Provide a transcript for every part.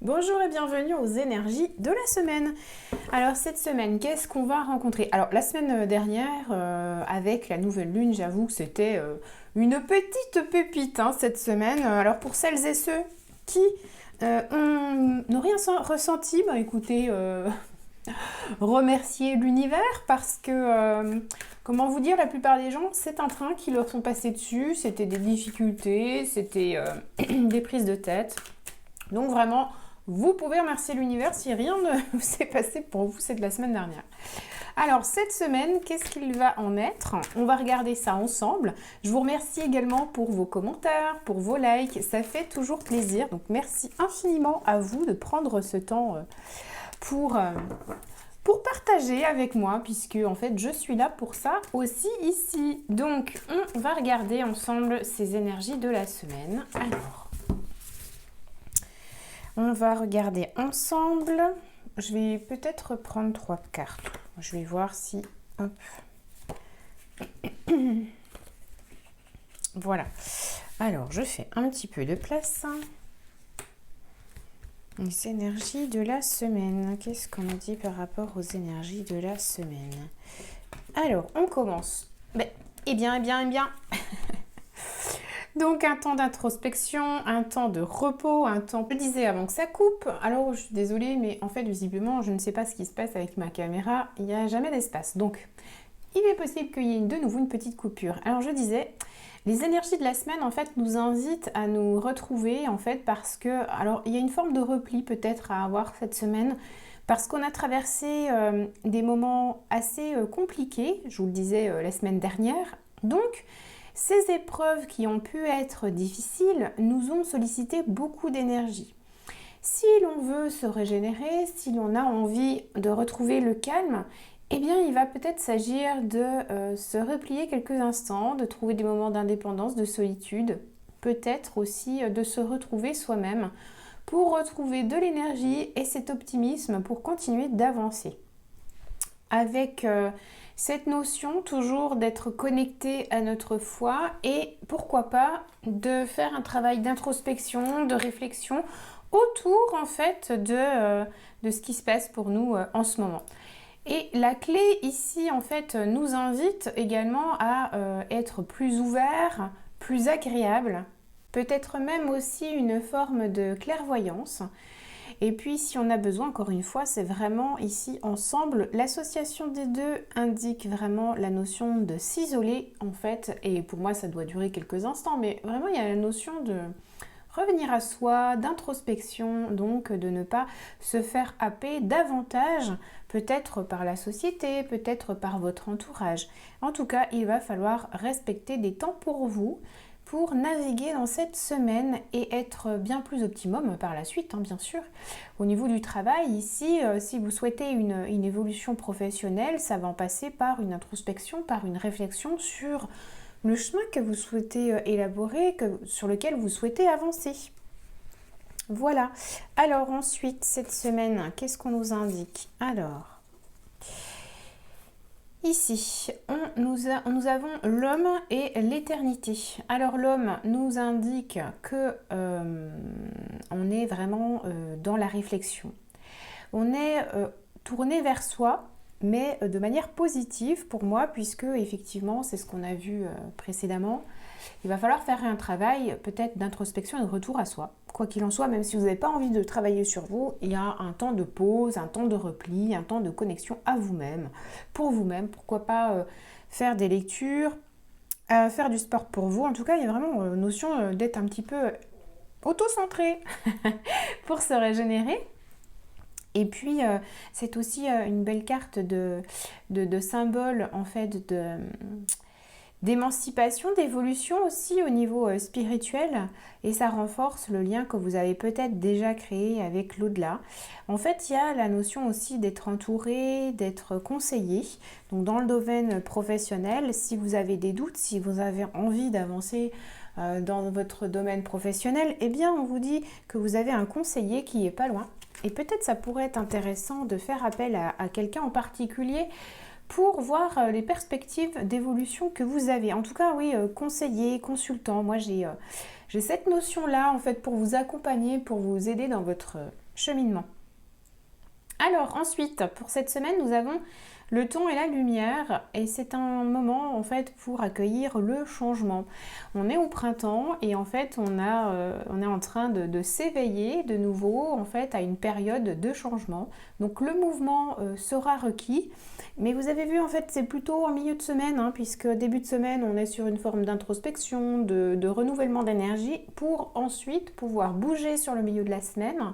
Bonjour et bienvenue aux énergies de la semaine. Alors cette semaine, qu'est-ce qu'on va rencontrer? Alors la semaine dernière, avec la nouvelle lune, j'avoue que c'était une petite pépite cette semaine. Alors pour celles et ceux qui n'ont rien ressenti, bah écoutez, remercier l'univers parce que, comment vous dire, la plupart des gens, c'est un train qui leur sont passés dessus, c'était des difficultés, c'était des prises de tête. Donc vraiment, vous pouvez remercier l'univers si rien ne s'est passé pour vous cette la semaine dernière. Alors cette semaine, qu'est-ce qu'il va en être? On va regarder ça ensemble. Je vous remercie également pour vos commentaires, pour vos likes. Ça fait toujours plaisir. Donc merci infiniment à vous de prendre ce temps pour partager avec moi, puisque en fait je suis là pour ça aussi ici. Donc on va regarder ensemble ces énergies de la semaine. Alors, on va regarder ensemble. Je vais peut-être prendre 3 cartes. Je vais voir si... Hop. Voilà. Alors, je fais un petit peu de place. Les énergies de la semaine. Qu'est-ce qu'on a dit par rapport aux énergies de la semaine? Alors, on commence. Eh bien. Donc un temps d'introspection, un temps de repos, un temps, je disais avant que ça coupe. Alors je suis désolée, mais en fait visiblement je ne sais pas ce qui se passe avec ma caméra, il n'y a jamais d'espace. Donc il est possible qu'il y ait de nouveau une petite coupure. Alors je disais, les énergies de la semaine en fait nous invitent à nous retrouver en fait parce que, alors il y a une forme de repli peut-être à avoir cette semaine parce qu'on a traversé des moments assez compliqués, je vous le disais la semaine dernière. Donc ces épreuves qui ont pu être difficiles nous ont sollicité beaucoup d'énergie. Si l'on veut se régénérer, si l'on a envie de retrouver le calme, eh bien il va peut-être s'agir de se replier quelques instants, de trouver des moments d'indépendance, de solitude, peut-être aussi de se retrouver soi-même pour retrouver de l'énergie et cet optimisme pour continuer d'avancer. Avec cette notion toujours d'être connecté à notre foi et pourquoi pas de faire un travail d'introspection, de réflexion autour en fait de ce qui se passe pour nous en ce moment. Et la clé ici en fait nous invite également à être plus ouvert, plus agréable, peut-être même aussi une forme de clairvoyance. Et puis si on a besoin, encore une fois, c'est vraiment ici ensemble. L'association des deux indique vraiment la notion de s'isoler en fait. Et pour moi, ça doit durer quelques instants. Mais vraiment, il y a la notion de revenir à soi, d'introspection. Donc de ne pas se faire happer davantage, peut-être par la société, peut-être par votre entourage. En tout cas, il va falloir respecter des temps pour vous, pour naviguer dans cette semaine et être bien plus optimum par la suite, bien sûr. Au niveau du travail, ici, si vous souhaitez une évolution professionnelle, ça va en passer par une introspection, par une réflexion sur le chemin que vous souhaitez élaborer, sur lequel vous souhaitez avancer. Voilà. Alors ensuite, cette semaine, qu'est-ce qu'on nous indique? Alors, ici, nous avons l'homme et l'éternité. Alors l'homme nous indique que on est vraiment dans la réflexion. On est tourné vers soi, mais de manière positive pour moi, puisque effectivement, c'est ce qu'on a vu précédemment. Il va falloir faire un travail peut-être d'introspection et de retour à soi. Quoi qu'il en soit, même si vous n'avez pas envie de travailler sur vous, il y a un temps de pause, un temps de repli, un temps de connexion à vous-même, pour vous-même. Pourquoi pas faire des lectures, faire du sport pour vous. En tout cas, il y a vraiment notion d'être un petit peu auto-centré pour se régénérer. Et puis, c'est aussi une belle carte de symbole, en fait, d'émancipation, d'évolution aussi au niveau spirituel, et ça renforce le lien que vous avez peut-être déjà créé avec l'au-delà. En fait, il y a la notion aussi d'être entouré, d'être conseillé. Donc dans le domaine professionnel, si vous avez des doutes, si vous avez envie d'avancer dans votre domaine professionnel, eh bien on vous dit que vous avez un conseiller qui est pas loin. Et peut-être ça pourrait être intéressant de faire appel à quelqu'un en particulier pour voir les perspectives d'évolution que vous avez. En tout cas, oui, conseiller, consultant, moi j'ai cette notion-là en fait pour vous accompagner, pour vous aider dans votre cheminement. Alors ensuite, pour cette semaine, nous avons le ton et la lumière et c'est un moment en fait pour accueillir le changement. On est au printemps et en fait on est en train de s'éveiller de nouveau en fait à une période de changement. Donc le mouvement sera requis. Mais vous avez vu en fait c'est plutôt en milieu de semaine hein, puisque début de semaine on est sur une forme d'introspection, de renouvellement d'énergie pour ensuite pouvoir bouger sur le milieu de la semaine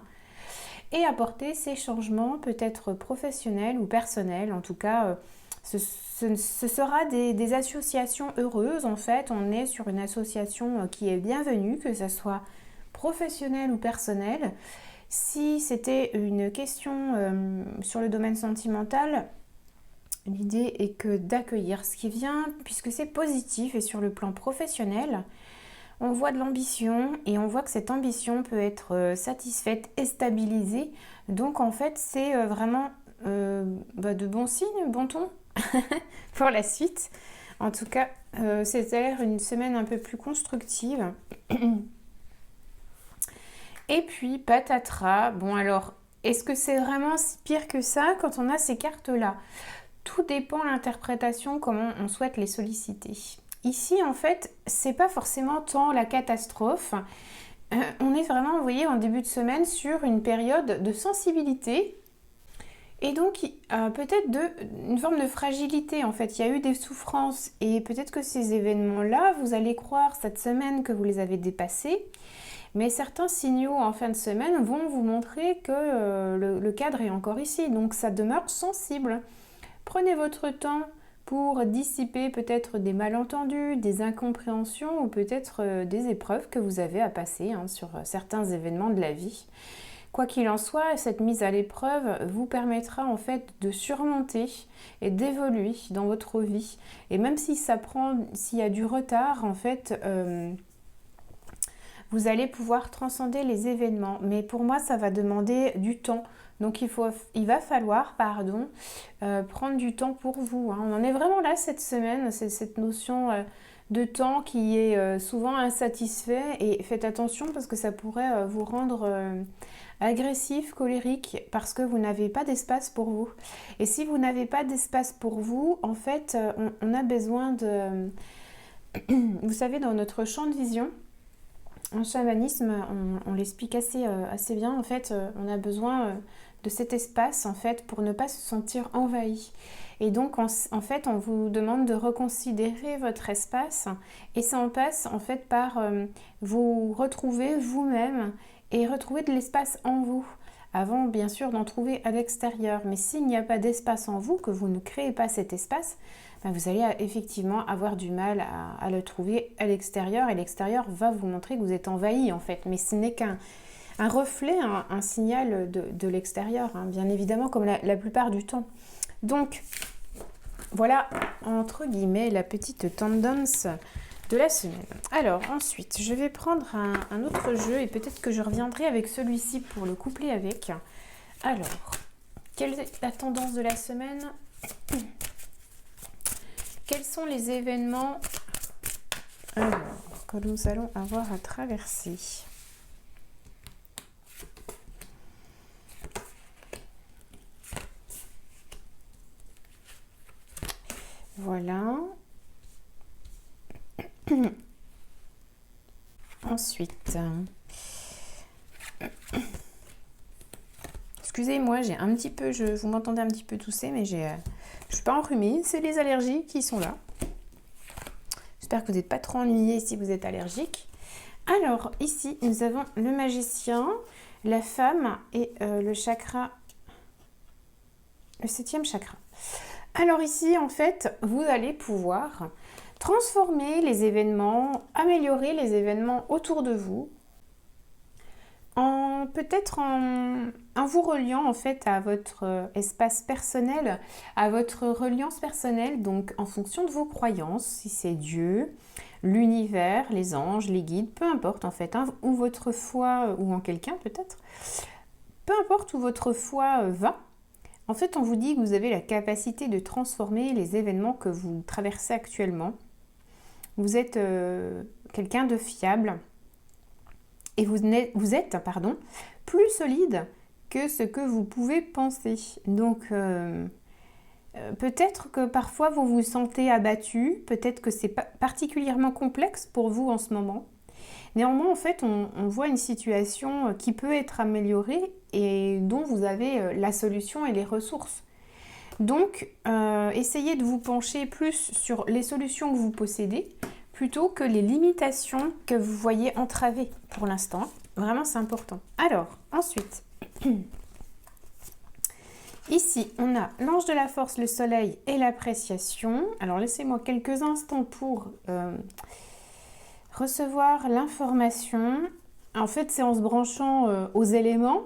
et apporter ces changements peut-être professionnels ou personnels. En tout cas, ce sera des associations heureuses. En fait, on est sur une association qui est bienvenue, que ce soit professionnelle ou personnelle. Si c'était une question sur le domaine sentimental, l'idée est que d'accueillir ce qui vient, puisque c'est positif et sur le plan professionnel, on voit de l'ambition et on voit que cette ambition peut être satisfaite et stabilisée. Donc en fait, c'est vraiment de bons signes, bon ton pour la suite. En tout cas, c'est à l'air une semaine un peu plus constructive. Et puis, patatras. Bon alors, est-ce que c'est vraiment si pire que ça quand on a ces cartes-là? Tout dépend de l'interprétation, comment on souhaite les solliciter. Ici, en fait, c'est pas forcément tant la catastrophe. On est vraiment, vous voyez, en début de semaine sur une période de sensibilité et donc peut-être une forme de fragilité. En fait, il y a eu des souffrances et peut-être que ces événements-là, vous allez croire cette semaine que vous les avez dépassés. Mais certains signaux en fin de semaine vont vous montrer que le cadre est encore ici. Donc, ça demeure sensible. Prenez votre temps pour dissiper peut-être des malentendus, des incompréhensions ou peut-être des épreuves que vous avez à passer sur certains événements de la vie. Quoi qu'il en soit, cette mise à l'épreuve vous permettra en fait de surmonter et d'évoluer dans votre vie. Et même si s'il y a du retard, en fait, vous allez pouvoir transcender les événements. Mais pour moi, ça va demander du temps. Donc il va falloir prendre du temps pour vous. On en est vraiment là cette semaine, c'est cette notion de temps qui est souvent insatisfait. Et faites attention parce que ça pourrait vous rendre agressif, colérique, parce que vous n'avez pas d'espace pour vous. Et si vous n'avez pas d'espace pour vous, en fait, on a besoin de... Vous savez, dans notre champ de vision, en chamanisme, on l'explique assez bien. En fait, on a besoin de cet espace en fait pour ne pas se sentir envahi. Et donc en fait, on vous demande de reconsidérer votre espace et ça en passe en fait par vous retrouver vous-même et retrouver de l'espace en vous. Avant, bien sûr, d'en trouver à l'extérieur. Mais s'il n'y a pas d'espace en vous, que vous ne créez pas cet espace, vous allez effectivement avoir du mal à le trouver à l'extérieur. Et l'extérieur va vous montrer que vous êtes envahi, en fait. Mais ce n'est qu'un reflet, un signal de l'extérieur, bien évidemment, comme la plupart du temps. Donc, voilà, entre guillemets, la petite tendance de la semaine. Alors ensuite, je vais prendre un autre jeu et peut-être que je reviendrai avec celui-ci pour le coupler avec. Alors, quelle est la tendance de la semaine? Quels sont les événements que nous allons avoir à traverser? Voilà. Ensuite, excusez-moi, j'ai un petit peu, vous m'entendez un petit peu tousser, mais je suis pas enrhumée, c'est les allergies qui sont là. J'espère que vous n'êtes pas trop ennuyés si vous êtes allergique. Alors, ici, nous avons le magicien, la femme et le chakra, le 7e chakra. Alors ici, en fait, vous allez pouvoir transformer les événements, améliorer les événements autour de vous, peut-être en vous reliant en fait à votre espace personnel, à votre reliance personnelle, donc en fonction de vos croyances, si c'est Dieu, l'univers, les anges, les guides, peu importe en fait, ou votre foi, ou en quelqu'un peut-être, peu importe où votre foi va. En fait, on vous dit que vous avez la capacité de transformer les événements que vous traversez actuellement. Vous êtes quelqu'un de fiable et vous êtes plus solide que ce que vous pouvez penser. Donc, peut-être que parfois vous vous sentez abattu, peut-être que c'est particulièrement complexe pour vous en ce moment. Néanmoins, en fait, on voit une situation qui peut être améliorée et dont vous avez la solution et les ressources. Donc, essayez de vous pencher plus sur les solutions que vous possédez plutôt que les limitations que vous voyez entravées pour l'instant. Vraiment, c'est important. Alors, ensuite, ici, on a l'ange de la force, le soleil et l'appréciation. Alors, laissez-moi quelques instants pour recevoir l'information. En fait, c'est en se branchant aux éléments,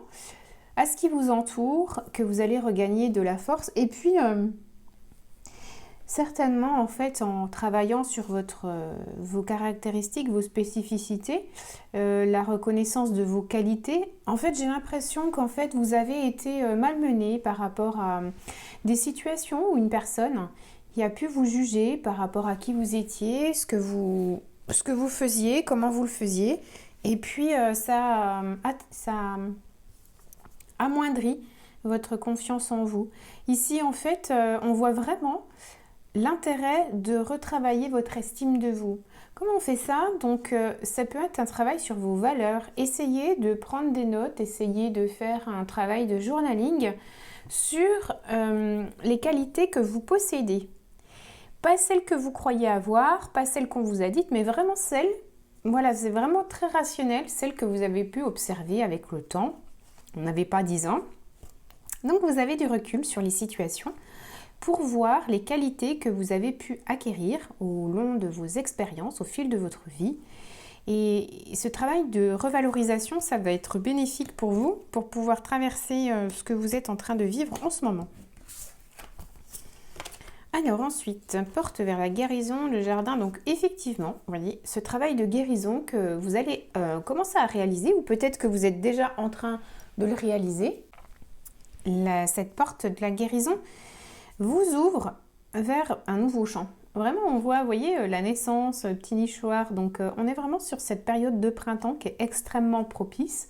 à ce qui vous entoure, que vous allez regagner de la force. Et puis, certainement, en fait, en travaillant sur vos caractéristiques, vos spécificités, la reconnaissance de vos qualités, en fait, j'ai l'impression qu'en fait, vous avez été malmené par rapport à des situations où une personne qui a pu vous juger par rapport à qui vous étiez, ce que vous faisiez, comment vous le faisiez. Et puis, ça amoindrit votre confiance en vous. Ici, en fait, on voit vraiment l'intérêt de retravailler votre estime de vous. Comment on fait ça? Donc, ça peut être un travail sur vos valeurs. Essayez de prendre des notes, essayez de faire un travail de journaling sur les qualités que vous possédez. Pas celles que vous croyez avoir, pas celles qu'on vous a dites, mais vraiment celles, voilà, c'est vraiment très rationnel, celles que vous avez pu observer avec le temps. On n'avait pas 10 ans. Donc, vous avez du recul sur les situations pour voir les qualités que vous avez pu acquérir au long de vos expériences, au fil de votre vie. Et ce travail de revalorisation, ça va être bénéfique pour vous, pour pouvoir traverser ce que vous êtes en train de vivre en ce moment. Alors ensuite, porte vers la guérison, le jardin. Donc effectivement, vous voyez, ce travail de guérison que vous allez commencer à réaliser, ou peut-être que vous êtes déjà en train de le réaliser, cette porte de la guérison vous ouvre vers un nouveau champ. Vraiment, on voit, vous voyez, la naissance, le petit nichoir. Donc, on est vraiment sur cette période de printemps qui est extrêmement propice.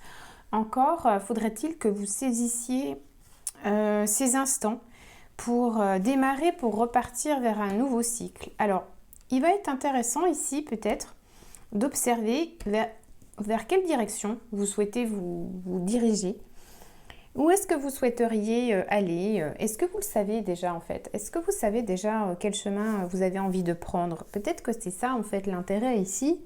Encore, faudrait-il que vous saisissiez ces instants pour démarrer, pour repartir vers un nouveau cycle. Alors, il va être intéressant ici, peut-être, d'observer vers quelle direction vous souhaitez vous diriger. Où est-ce que vous souhaiteriez aller? Est-ce que vous le savez déjà en fait? Est-ce que vous savez déjà quel chemin vous avez envie de prendre? Peut-être que c'est ça en fait l'intérêt ici,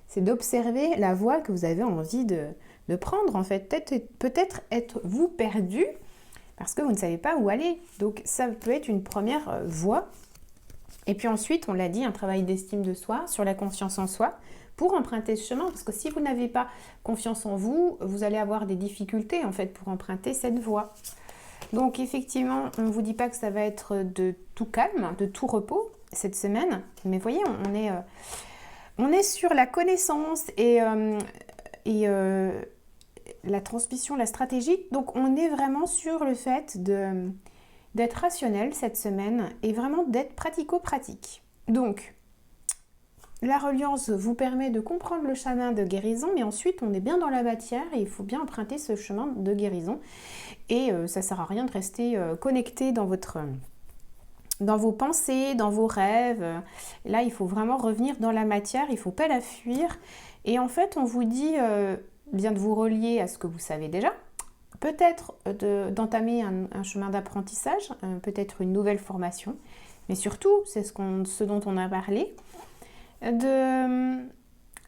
c'est d'observer la voie que vous avez envie de prendre en fait. Peut-être êtes-vous perdu parce que vous ne savez pas où aller. Donc ça peut être une première voie. Et puis ensuite, on l'a dit, un travail d'estime de soi, sur la confiance en soi, pour emprunter ce chemin, parce que si vous n'avez pas confiance en vous, vous allez avoir des difficultés en fait pour emprunter cette voie. Donc effectivement, on ne vous dit pas que ça va être de tout calme, de tout repos cette semaine, mais voyez, on est sur la connaissance et la transmission, la stratégie. Donc on est vraiment sur le fait d'être rationnel cette semaine et vraiment d'être pratico-pratique. Donc, la reliance vous permet de comprendre le chemin de guérison, mais ensuite on est bien dans la matière et il faut bien emprunter ce chemin de guérison. Et ça ne sert à rien de rester connecté dans vos pensées, dans vos rêves. Là, il faut vraiment revenir dans la matière, il ne faut pas la fuir. Et en fait, on vous dit bien de vous relier à ce que vous savez déjà. Peut-être d'entamer un chemin d'apprentissage, peut-être une nouvelle formation. Mais surtout, c'est ce dont on a parlé, de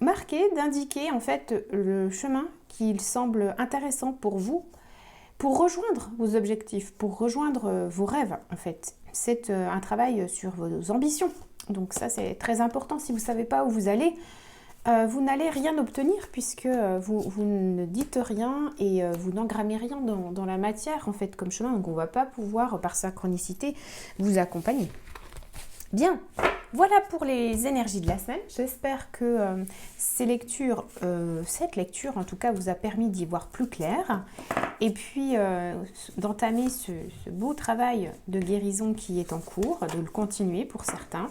marquer, d'indiquer en fait le chemin qu'il semble intéressant pour vous, pour rejoindre vos objectifs, pour rejoindre vos rêves en fait. C'est un travail sur vos ambitions. Donc ça c'est très important. Si vous ne savez pas où vous allez, vous n'allez rien obtenir puisque vous ne dites rien et vous n'engrammez rien dans la matière en fait comme chemin. Donc on ne va pas pouvoir par synchronicité vous accompagner. Bien, voilà pour les énergies de la semaine. J'espère que cette lecture en tout cas vous a permis d'y voir plus clair. et puis d'entamer ce beau travail de guérison qui est en cours, de le continuer pour certains.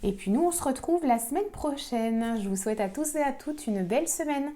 Et puis nous, on se retrouve la semaine prochaine. Je vous souhaite à tous et à toutes une belle semaine.